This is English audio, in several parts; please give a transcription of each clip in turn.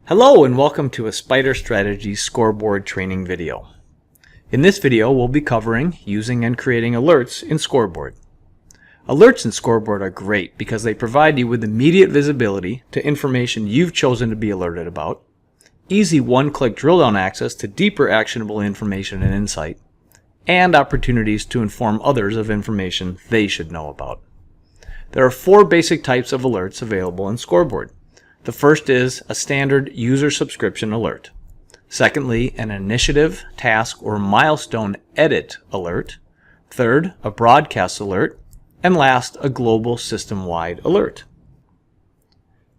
Hello and welcome to a Spider Strategy Scoreboard training video. In this video we'll be covering using and creating alerts in Scoreboard. Alerts in Scoreboard are great because they provide you with immediate visibility to information you've chosen to be alerted about, easy one-click drill-down access to deeper actionable information and insight, and opportunities to inform others of information they should know about. There are 4 basic types of alerts available in Scoreboard. The first is a standard user subscription alert. Secondly, an initiative, task, or milestone edit alert. Third, a broadcast alert. And last, a global system-wide alert.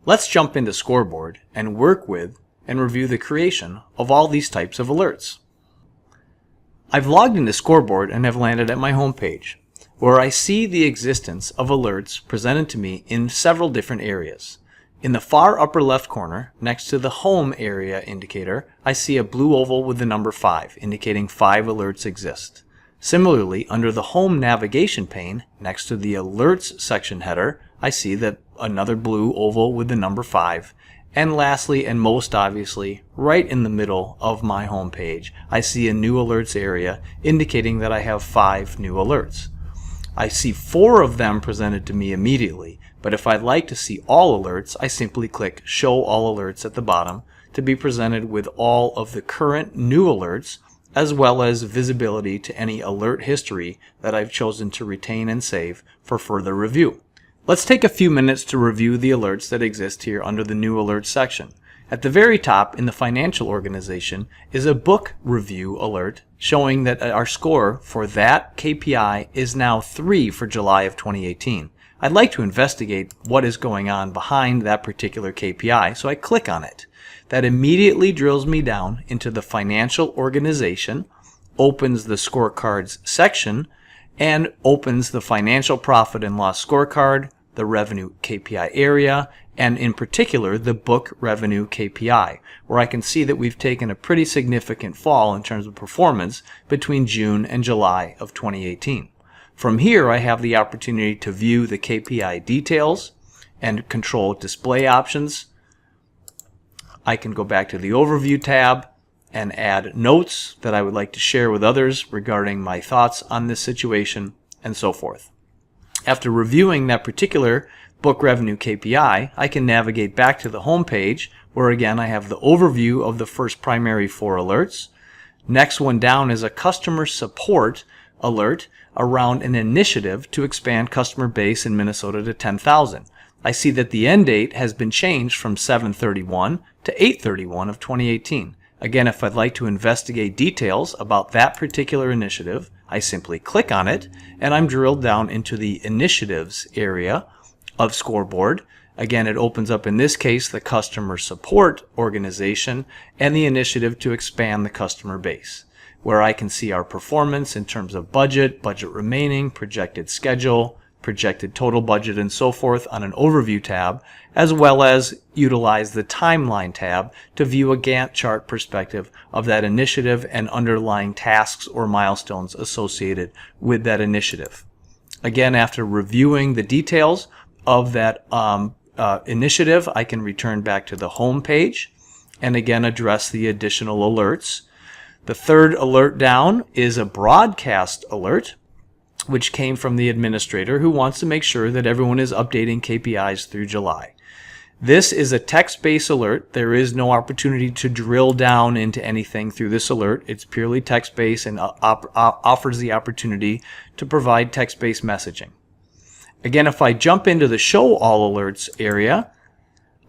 Let's jump into Scoreboard and work with and review the creation of all these types of alerts. I've logged into Scoreboard and have landed at my home page, where I see the existence of alerts presented to me in several different areas. In the far upper left corner, next to the Home area indicator, I see a blue oval with the number 5, indicating 5 alerts exist. Similarly, under the Home navigation pane, next to the Alerts section header, I see that another blue oval with the number 5. And lastly, and most obviously, right in the middle of my home page, I see a New Alerts area, indicating that I have 5 new alerts. I see 4 of them presented to me immediately, but if I'd like to see all alerts, I simply click Show All Alerts at the bottom to be presented with all of the current new alerts, as well as visibility to any alert history that I've chosen to retain and save for further review. Let's take a few minutes to review the alerts that exist here under the New Alerts section. At the very top in the financial organization is a book review alert showing that our score for that KPI is now 3 for July of 2018. I'd like to investigate what is going on behind that particular KPI, so I click on it. That immediately drills me down into the financial organization, opens the scorecards section, and opens the financial profit and loss scorecard, the revenue KPI area, and in particular the book revenue KPI, where I can see that we've taken a pretty significant fall in terms of performance between June and July of 2018. From here I have the opportunity to view the KPI details and control display options. I can go back to the Overview tab and add notes that I would like to share with others regarding my thoughts on this situation and so forth. After reviewing that particular book revenue KPI, I can navigate back to the home page where again I have the overview of the first primary 4 alerts. Next one down is a customer support alert around an initiative to expand customer base in Minnesota to 10,000. I see that the end date has been changed from 7/31 to 8/31 of 2018. Again, if I'd like to investigate details about that particular initiative, I simply click on it and I'm drilled down into the initiatives area of Scoreboard. Again, it opens up in this case the customer support organization and the initiative to expand the customer base, where I can see our performance in terms of budget, budget remaining, projected schedule, projected total budget, and so forth on an Overview tab, as well as utilize the Timeline tab to view a Gantt chart perspective of that initiative and underlying tasks or milestones associated with that initiative. Again, after reviewing the details of that initiative, I can return back to the home page and again address the additional alerts. The third alert down is a broadcast alert, which came from the administrator who wants to make sure that everyone is updating KPIs through July. This is a text-based alert. There is no opportunity to drill down into anything through this alert. It's purely text-based and offers the opportunity to provide text-based messaging. Again, if I jump into the Show All Alerts area,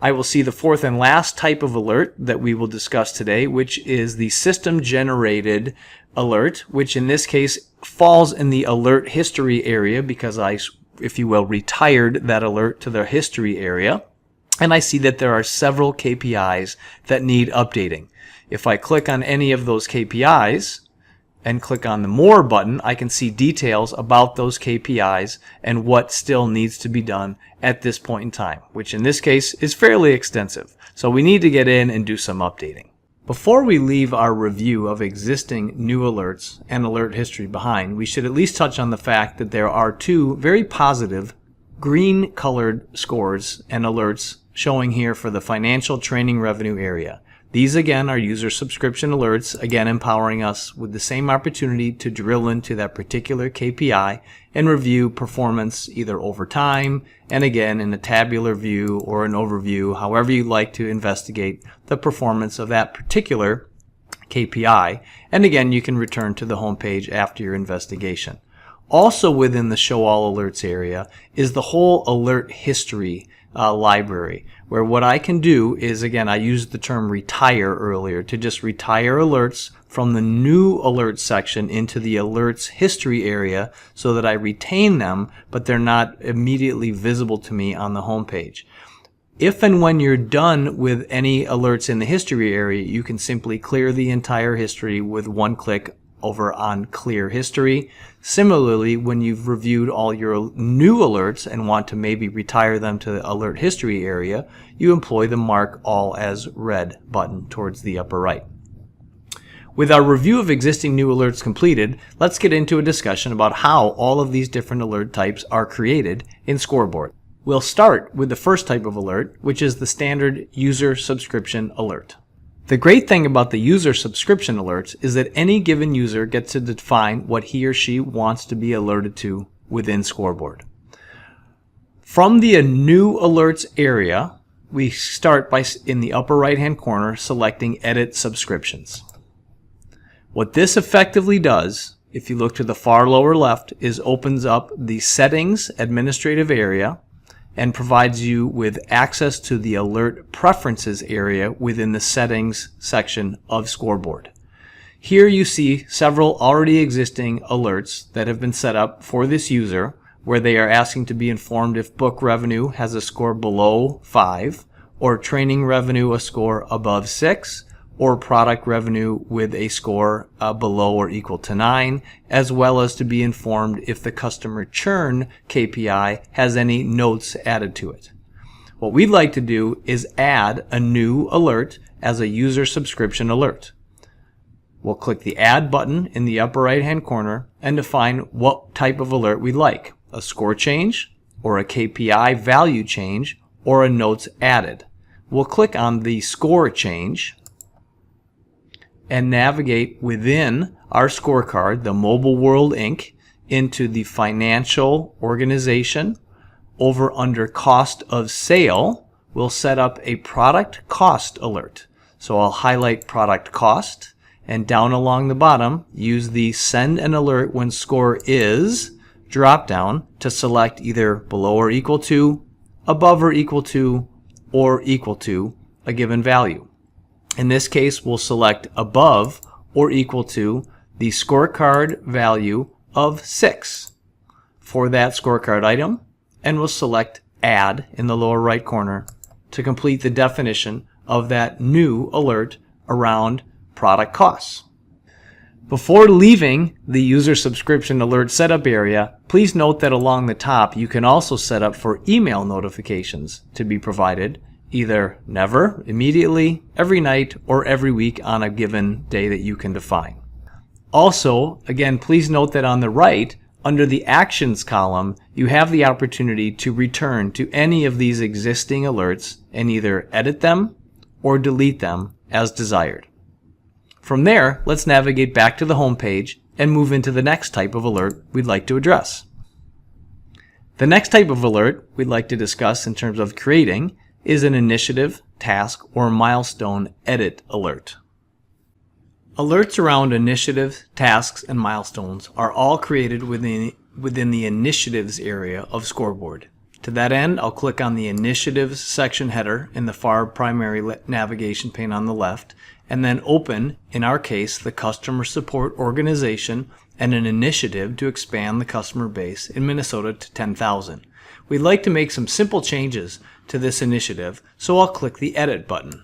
I will see the 4th and last type of alert that we will discuss today, which is the system-generated alert, which in this case falls in the alert history area because I, if you will, retired that alert to the history area. And I see that there are several KPIs that need updating. If I click on any of those KPIs and click on the More button, I can see details about those KPIs and what still needs to be done at this point in time, which in this case is fairly extensive. So we need to get in and do some updating. Before we leave our review of existing new alerts and alert history behind, we should at least touch on the fact that there are 2 very positive green colored scores and alerts showing here for the financial training revenue area. These again are user subscription alerts, again empowering us with the same opportunity to drill into that particular KPI and review performance either over time and again in a tabular view or an overview, however you like to investigate the performance of that particular KPI. And again, you can return to the home page after your investigation. Also within the Show All Alerts area is the whole alert history library, where what I can do is, again, I used the term retire earlier, to just retire alerts from the new alert section into the alerts history area so that I retain them, but they're not immediately visible to me on the home page. If and when you're done with any alerts in the history area, you can simply clear the entire history with one click over on Clear History. Similarly, when you've reviewed all your new alerts and want to maybe retire them to the Alert History area, you employ the Mark All as Red button towards the upper right. With our review of existing new alerts completed, let's get into a discussion about how all of these different alert types are created in Scoreboard. We'll start with the first type of alert, which is the standard user subscription alert. The great thing about the user subscription alerts is that any given user gets to define what he or she wants to be alerted to within Scoreboard. From the new alerts area, we start by, in the upper right hand corner, selecting Edit Subscriptions. What this effectively does, if you look to the far lower left, is opens up the Settings administrative area and provides you with access to the Alert Preferences area within the Settings section of Scoreboard. Here you see several already existing alerts that have been set up for this user, where they are asking to be informed if book revenue has a score below 5, or training revenue a score above 6, or product revenue with a score below or equal to 9, as well as to be informed if the customer churn KPI has any notes added to it. What we'd like to do is add a new alert as a user subscription alert. We'll click the Add button in the upper right hand corner and define what type of alert we'd like: a score change, or a KPI value change, or a notes added. We'll click on the score change and navigate within our scorecard, the Mobile World Inc., into the financial organization. Over under cost of sale, we'll set up a product cost alert. So I'll highlight product cost, and down along the bottom, use the Send an Alert When Score Is drop down to select either below or equal to, above or equal to, or equal to a given value. In this case, we'll select above or equal to the scorecard value of 6 for that scorecard item, and we'll select Add in the lower right corner to complete the definition of that new alert around product costs. Before leaving the user subscription alert setup area, please note that along the top you can also set up for email notifications to be provided either never, immediately, every night, or every week on a given day that you can define. Also, again, please note that on the right, under the Actions column, you have the opportunity to return to any of these existing alerts and either edit them or delete them as desired. From there, let's navigate back to the home page and move into the next type of alert we'd like to address. The next type of alert we'd like to discuss in terms of creating is an initiative, task, or milestone edit alert. Alerts around initiatives, tasks, and milestones are all created within the Initiatives area of Scoreboard. To that end, I'll click on the Initiatives section header in the far primary navigation pane on the left, and then open, in our case, the Customer Support Organization and an initiative to expand the customer base in Minnesota to 10,000. We'd like to make some simple changes to this initiative, so I'll click the Edit button.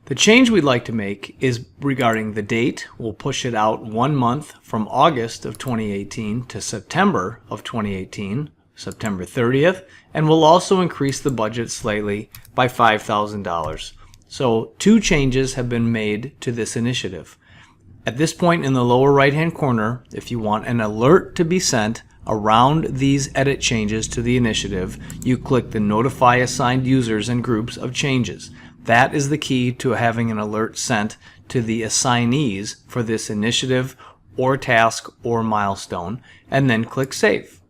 The change we'd like to make is regarding the date. We'll push it out 1 month from August of 2018 to September of 2018, September 30th, and we'll also increase the budget slightly by $5,000. So 2 changes have been made to this initiative. At this point in the lower right hand corner, if you want an alert to be sent around these edit changes to the initiative, you click the Notify Assigned Users and Groups of Changes. That is the key to having an alert sent to the assignees for this initiative or task or milestone, and then click Save.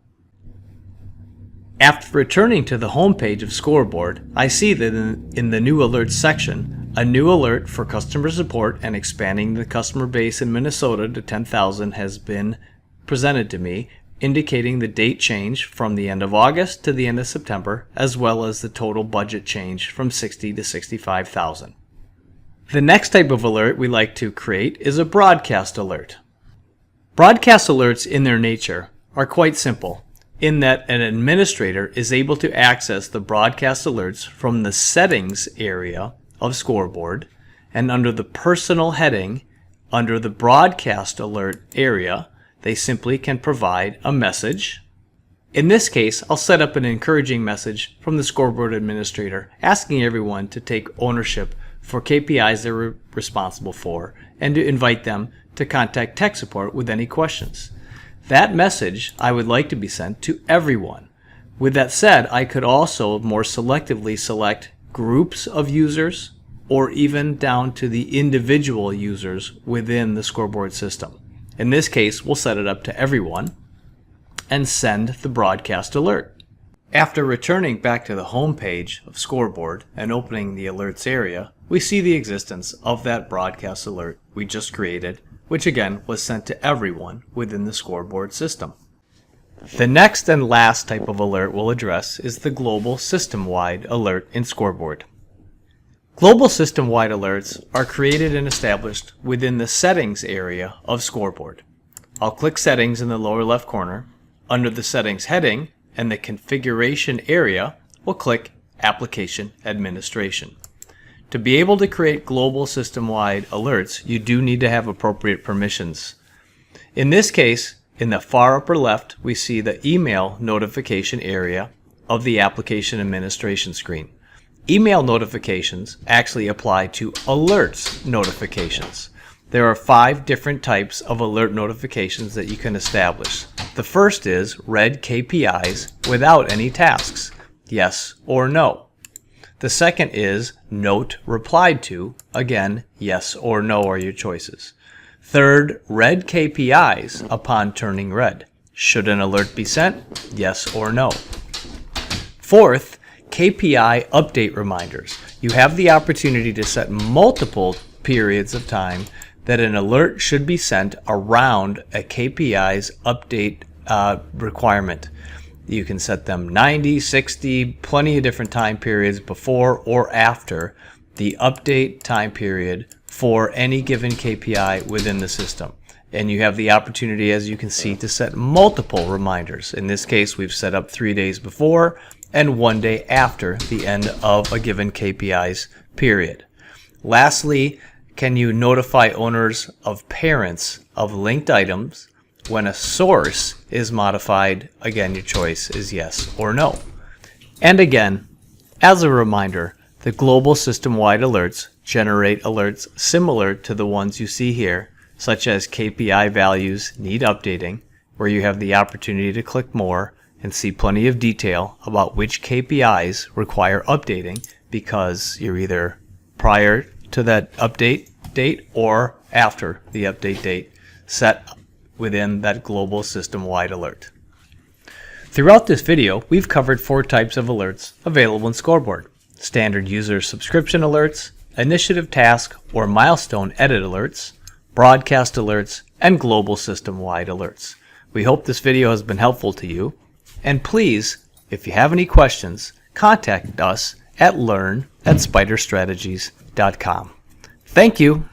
After returning to the home page of Scoreboard, I see that in the New Alerts section, a new alert for customer support and expanding the customer base in Minnesota to 10,000 has been presented to me, indicating the date change from the end of August to the end of September, as well as the total budget change from 60 to 65,000. The next type of alert we like to create is a broadcast alert. Broadcast alerts in their nature are quite simple, in that an administrator is able to access the broadcast alerts from the settings area of Scoreboard, and under the personal heading, under the broadcast alert area, they simply can provide a message. In this case, I'll set up an encouraging message from the Scoreboard administrator asking everyone to take ownership for KPIs they're responsible for and to invite them to contact tech support with any questions. That message I would like to be sent to everyone. With that said, I could also more selectively select groups of users or even down to the individual users within the Scoreboard system. In this case, we'll set it up to everyone and send the broadcast alert. After returning back to the home page of Scoreboard and opening the alerts area, we see the existence of that broadcast alert we just created, which again was sent to everyone within the Scoreboard system. The next and last type of alert we'll address is the global system-wide alert in Scoreboard. Global system-wide alerts are created and established within the settings area of Scoreboard. I'll click Settings in the lower left corner. Under the Settings heading and the Configuration area, we'll click Application Administration. To be able to create global system-wide alerts, you do need to have appropriate permissions. In this case, in the far upper left, we see the email notification area of the application administration screen. Email notifications actually apply to alerts notifications. There are 5 different types of alert notifications that you can establish. The first is read KPIs without any tasks, yes or no. The second is note replied to, again, yes or no are your choices. Third, read KPIs upon turning red. Should an alert be sent? Yes or no. Fourth, KPI update reminders. You have the opportunity to set multiple periods of time that an alert should be sent around a KPI's update requirement. You can set them 90, 60, plenty of different time periods before or after the update time period for any given KPI within the system. And you have the opportunity, as you can see, to set multiple reminders. In this case, we've set up 3 days before and 1 day after the end of a given KPI's period. Lastly, can you notify owners of parents of linked items when a source is modified? Again, your choice is yes or no. And again, as a reminder, the global system-wide alerts generate alerts similar to the ones you see here, such as KPI values need updating, where you have the opportunity to click more and see plenty of detail about which KPIs require updating because you're either prior to that update date or after the update date set within that global system-wide alert. Throughout this video, we've covered 4 types of alerts available in Scoreboard: standard user subscription alerts, initiative task or milestone edit alerts, broadcast alerts, and global system-wide alerts. We hope this video has been helpful to you. And please, if you have any questions, contact us at learn@spiderstrategies.com. Thank you.